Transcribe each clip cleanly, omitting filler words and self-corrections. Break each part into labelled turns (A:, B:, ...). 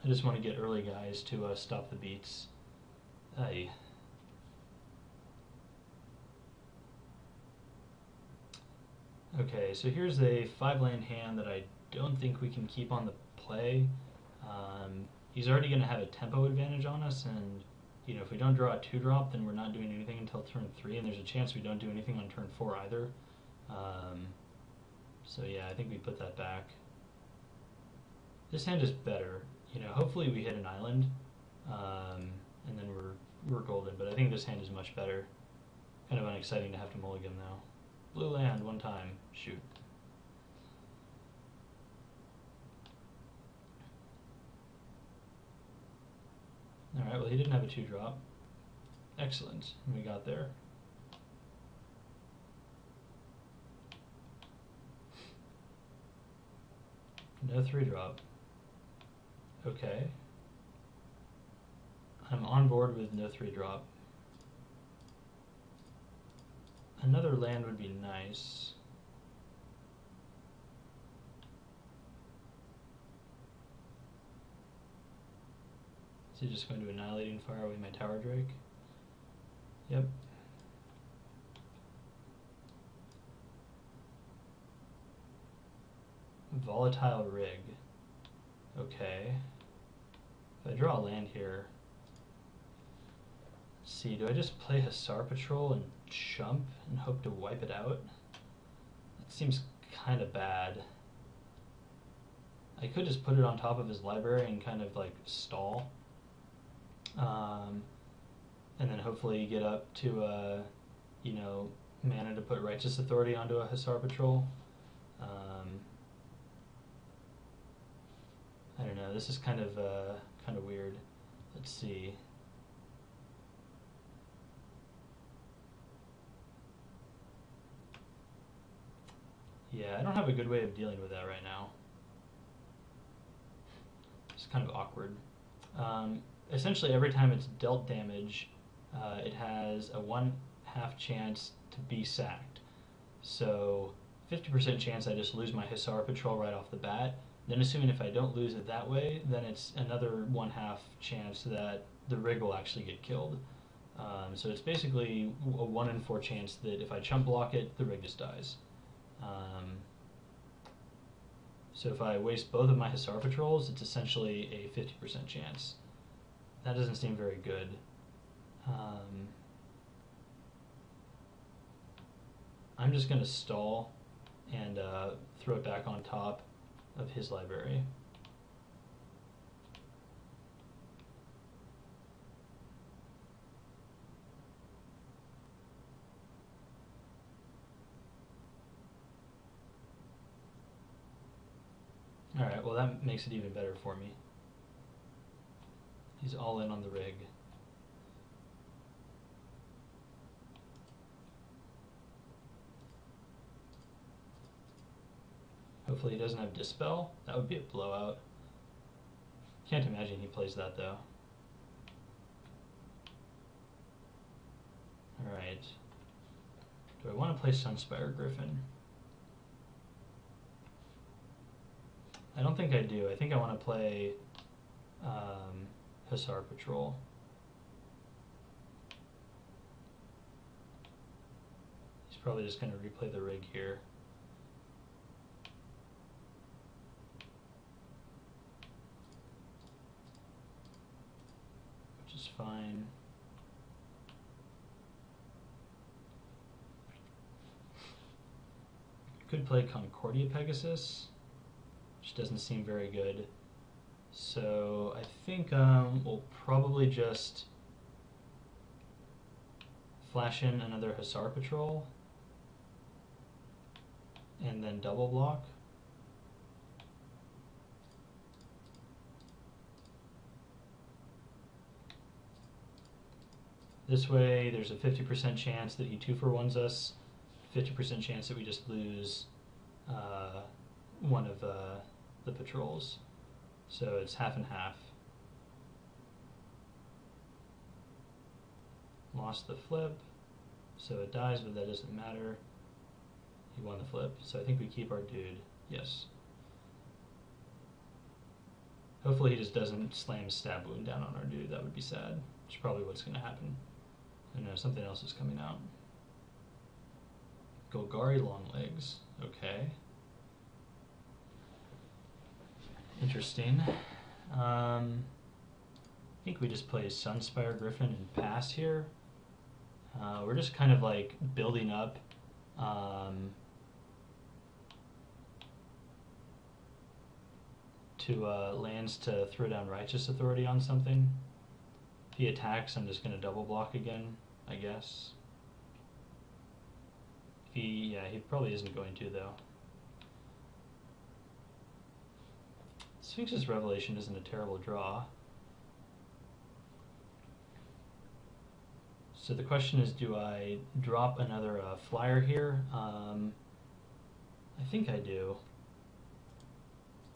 A: I just want to get early guys to stop the beats. Aye. Okay, so here's a 5-land hand that I don't think we can keep on the play. He's already going to have a tempo advantage on us, and if we don't draw a 2-drop, then we're not doing anything until turn 3, and there's a chance we don't do anything on turn 4 either. So yeah, I think we put that back. This hand is better. Hopefully we hit an island, and then we're golden, but I think this hand is much better. Kind of unexciting to have to mulligan though. Blue land one time. Shoot. Alright, well he didn't have a 2-drop. Excellent. We got there. No 3-drop. Okay. I'm on board with no 3-drop. Another land would be nice. Is he just going to Annihilating Fire away my Tower Drake? Yep. Volatile Rig. Okay. If I draw a land here, let's see, do I just play Hussar Patrol and chump and hope to wipe it out? That seems kind of bad. I could just put it on top of his library and kind of like stall. And then hopefully get up to, mana to put Righteous Authority onto a Hussar Patrol. I don't know, this is kind of weird. Let's see. Yeah, I don't have a good way of dealing with that right now. It's kind of awkward. Essentially, every time it's dealt damage, it has a 1/2 chance to be sacked. So 50% chance I just lose my Hussar Patrol right off the bat. Then assuming if I don't lose it that way, then it's another 1/2 chance that the rig will actually get killed. So it's basically a 1 in 4 chance that if I chump block it, the rig just dies. So if I waste both of my Hussar Patrols, it's essentially a 50% chance. That doesn't seem very good. I'm just going to stall and throw it back on top of his library. Alright, well that makes it even better for me. He's all in on the rig. Hopefully he doesn't have Dispel. That would be a blowout. Can't imagine he plays that though. Alright. Do I want to play Sunspire Griffin? I don't think I do. I think I want to play Hussar Patrol. He's probably just going to replay the rig here. Which is fine. Could play Concordia Pegasus, which doesn't seem very good. So I think we'll probably just flash in another Hussar Patrol and then double block. This way there's a 50% chance that he 2-for-1s us, 50% chance that we just lose one of the patrols. So it's 50/50. Lost the flip, so it dies, but that doesn't matter. He won the flip, so I think we keep our dude. Yes. Hopefully he just doesn't slam Stab Wound down on our dude. That would be sad. Which is probably what's going to happen. I know something else is coming out. Golgari Longlegs. Okay. Interesting. I think we just play Sunspire Griffin and pass here. We're just kind of like building up to lands to throw down Righteous Authority on something. If he attacks, I'm just going to double block again, I guess. He probably isn't going to, though. Sphinx's Revelation isn't a terrible draw. So the question is, do I drop another flyer here? I think I do.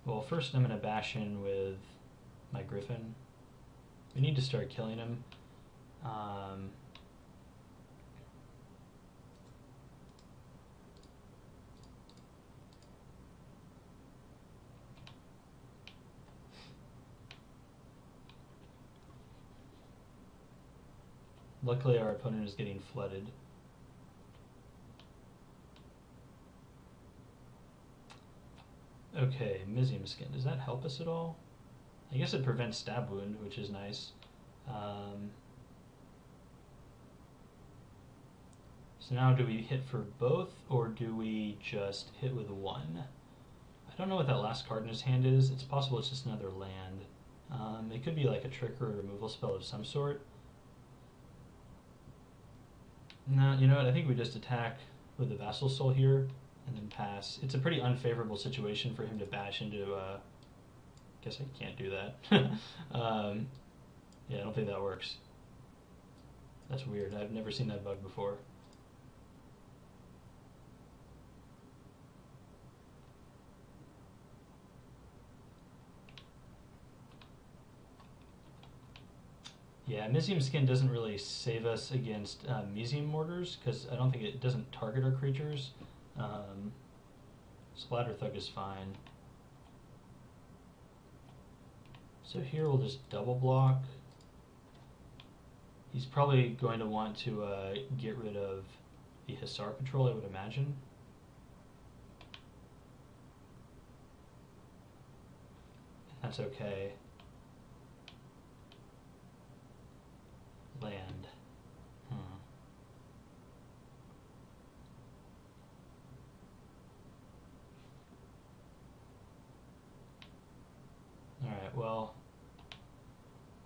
A: Well, first I'm going to bash in with my Griffin. We need to start killing him. Luckily our opponent is getting flooded. Okay, Mizium Skin. Does that help us at all? I guess it prevents Stab Wound, which is nice. So now do we hit for both, or do we just hit with one? I don't know what that last card in his hand is. It's possible it's just another land. It could be like a trick or a removal spell of some sort. No, you know what? I think we just attack with the Vassal Soul here and then pass. It's a pretty unfavorable situation for him to bash into. Guess I can't do that. Yeah, I don't think that works. That's weird. I've never seen that bug before. Yeah, Mizium Skin doesn't really save us against Mizium Mortars, because I don't think it doesn't target our creatures. Splatter Thug is fine. So here we'll just double block. He's probably going to want to get rid of the Hussar Patrol, I would imagine. That's okay. Land. Alright, well,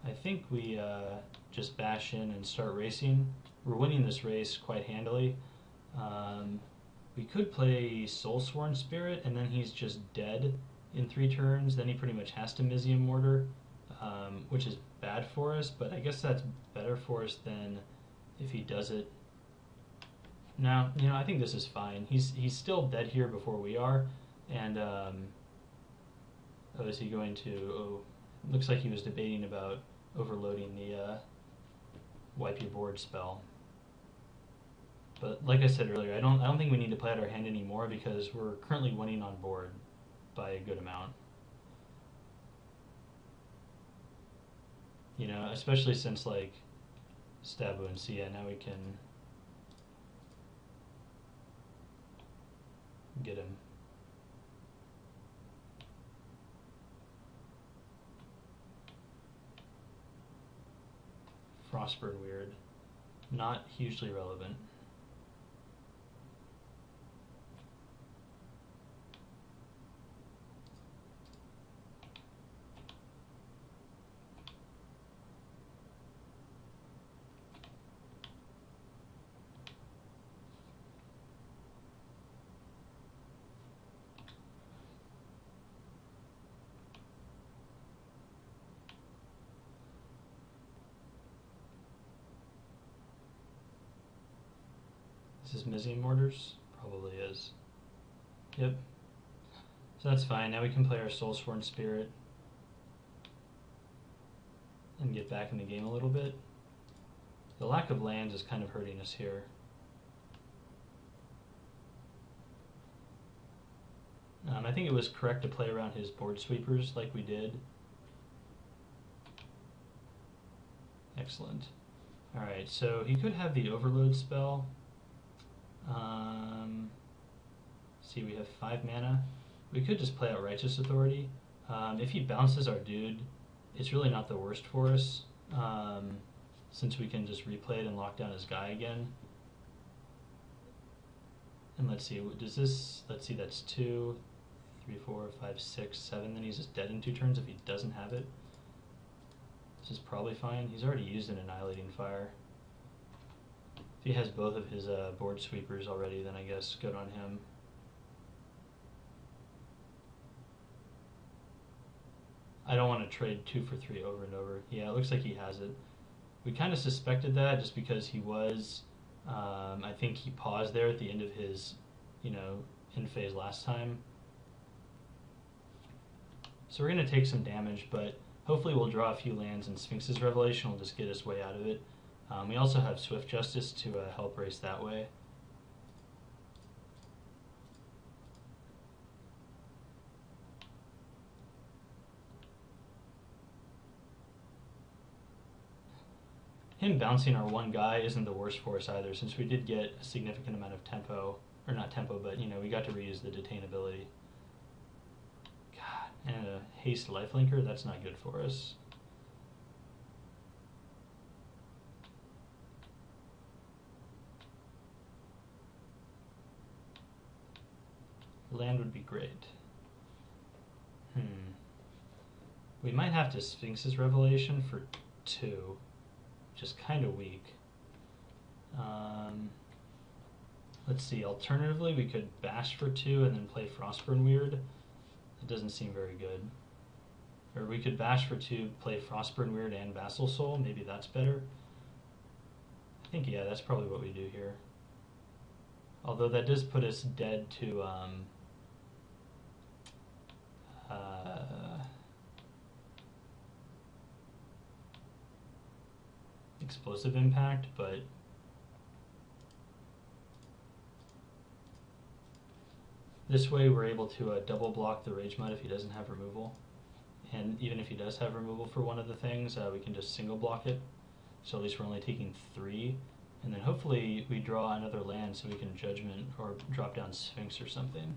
A: I think we just bash in and start racing. We're winning this race quite handily. We could play Soulsworn Spirit, and then he's just dead in 3 turns. Then he pretty much has to Mizium Mortar, which is bad for us, but I guess that's better for us than if he does it. Now, you know, I think this is fine. He's still dead here before we are, and oh, is he going to? Oh, looks like he was debating about overloading the wipe your board spell. But like I said earlier, I don't think we need to play out our hand anymore because we're currently winning on board by a good amount. You know, especially since like Stabu and Sia, now we can get him. Frostburn Weird. Not hugely relevant. Is this Mizium Mortars? Probably is. Yep. So that's fine. Now we can play our Soulsworn Spirit and get back in the game a little bit. The lack of lands is kind of hurting us here. I think it was correct to play around his board sweepers like we did. Excellent. Alright, so he could have the Overload spell. See, we have 5 mana. We could just play out Righteous Authority. If he bounces our dude, it's really not the worst for us, since we can just replay it and lock down his guy again. And let's see, does this, let's see, that's 2, 3, 4, 5, 6, 7, then he's just dead in 2 turns if he doesn't have it. This is probably fine. He's already used an Annihilating Fire. If he has both of his board sweepers already, then I guess good on him. I don't want to trade 2 for 3 over and over. Yeah, it looks like he has it. We kind of suspected that just because he was, I think he paused there at the end of his, end phase last time. So we're going to take some damage, but hopefully we'll draw a few lands, and Sphinx's Revelation will just get us way out of it. We also have Swift Justice to help race that way. Him bouncing our one guy isn't the worst for us either, since we did get a significant amount of tempo, or not tempo, but we got to reuse the detain ability. God, and a haste lifelinker, that's not good for us. Land would be great. We might have to Sphinx's Revelation for 2. Just kind of weak. Let's see, alternatively we could bash for 2 and then play Frostburn Weird. It doesn't seem very good. Or we could bash for 2, play Frostburn Weird and Vassal Soul, maybe that's better. I think, yeah, that's probably what we do here. Although that does put us dead to Explosive Impact, but this way we're able to double block the Rage Mud if he doesn't have removal. And even if he does have removal for one of the things, we can just single block it. So at least we're only taking 3. And then hopefully we draw another land so we can Judgment or drop down Sphinx or something.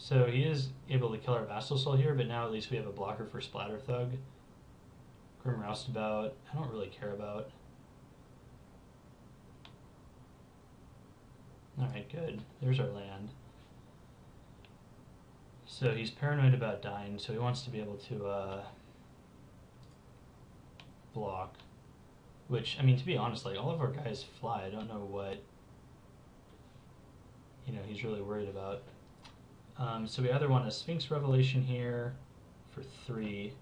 A: So he is able to kill our Vassal Soul here, but now at least we have a blocker for Splatter Thug. Grim Roustabout, I don't really care about. Alright, good. There's our land. So he's paranoid about dying, so he wants to be able to block. Which, I mean, to be honest, like, all of our guys fly. I don't know what, he's really worried about. So we either want a Sphinx Revelation here for 3.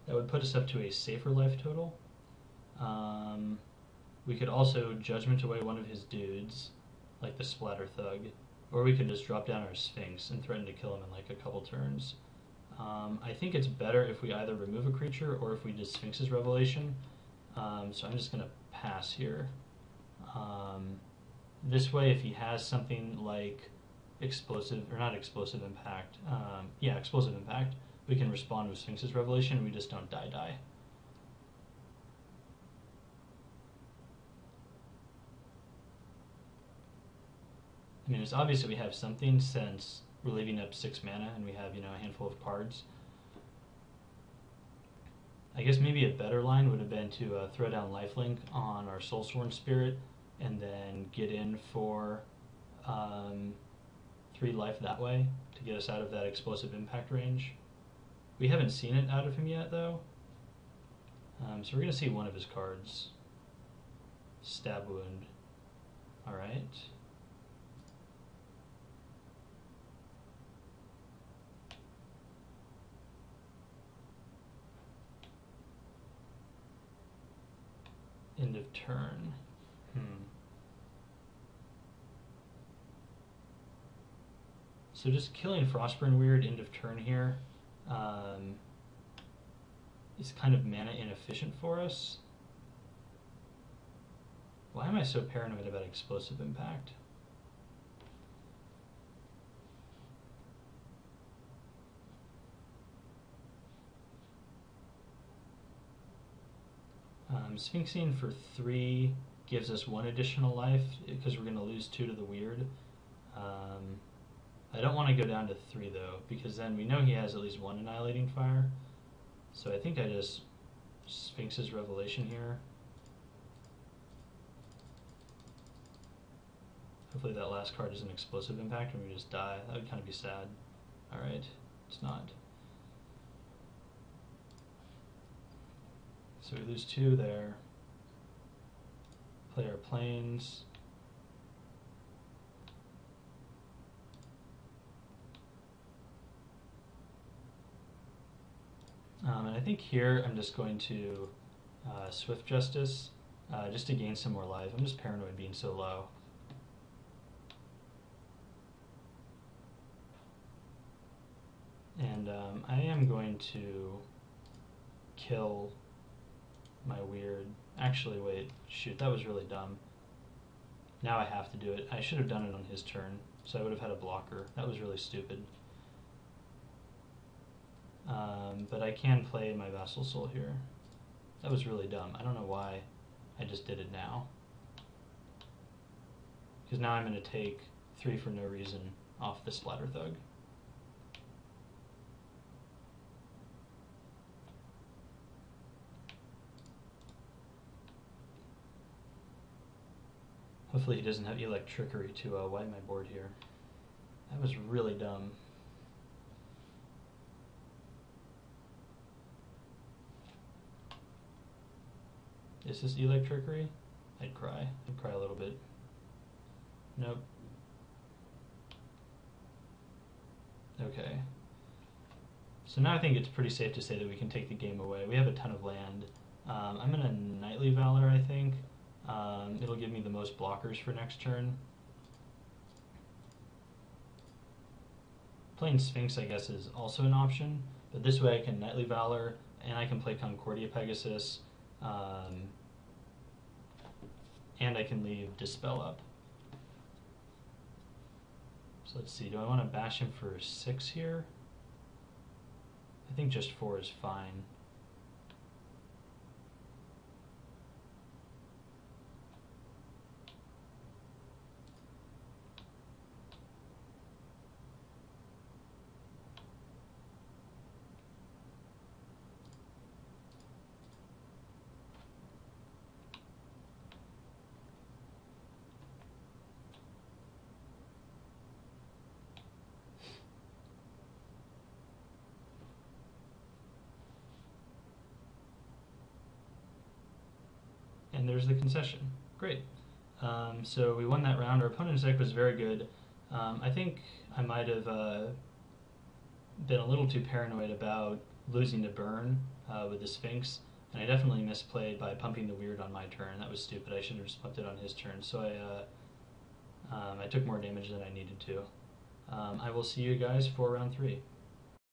A: That would put us up to a safer life total. We could also Judgment away one of his dudes, like the Splatter Thug, or we could just drop down our Sphinx and threaten to kill him in like a couple turns. I think it's better if we either remove a creature or if we just Sphinx's Revelation. So I'm just going to pass here. This way, if he has something like Explosive Impact, Explosive Impact, we can respond with Sphinx's Revelation. We just don't die. I mean, it's obvious that we have something since we're leaving up 6 mana and we have, a handful of cards. I guess maybe a better line would have been to throw down Lifelink on our Soulsworn Spirit and then get in for 3 life that way to get us out of that Explosive Impact range. We haven't seen it out of him yet, though. So we're going to see one of his cards. Stab Wound. Alright. End of turn. So just killing Frostburn Weird end of turn here is kind of mana inefficient for us. Why am I so paranoid about Explosive Impact? Sphinxing for 3 gives us 1 additional life because we're going to lose 2 to the Weird. I don't want to go down to 3 though, because then we know he has at least 1 Annihilating Fire. So I think I just Sphinx's Revelation here. Hopefully that last card is an Explosive Impact and we just die. That would kind of be sad. Alright, it's not. So we lose 2 there. Play our planes. And I think here I'm just going to Swift Justice just to gain some more life. I'm just paranoid being so low. And I am going to kill my Weird. Actually, wait, shoot, that was really dumb. Now I have to do it. I should have done it on his turn, so I would have had a blocker. That was really stupid. But I can play my Vassal Soul here. That was really dumb. I don't know why I just did it now. Because now I'm going to take 3 for no reason off the Splatter Thug. Hopefully he doesn't have Electrickery to wipe my board here. That was really dumb. Is this Electrickery? I'd cry. I'd cry a little bit. Nope. Okay. So now I think it's pretty safe to say that we can take the game away. We have a ton of land. I'm going to Knightly Valor, I think. It'll give me the most blockers for next turn. Playing Sphinx, I guess, is also an option, but this way I can Knightly Valor, and I can play Concordia Pegasus, and I can leave Dispel up. So let's see, do I want to bash him for 6 here? I think just 4 is fine. And there's the concession. Great. So we won that round. Our opponent's deck was very good. I think I might have been a little too paranoid about losing to Burn with the Sphinx, and I definitely misplayed by pumping the Weird on my turn. That was stupid. I should have just pumped it on his turn. So I took more damage than I needed to. I will see you guys for round 3.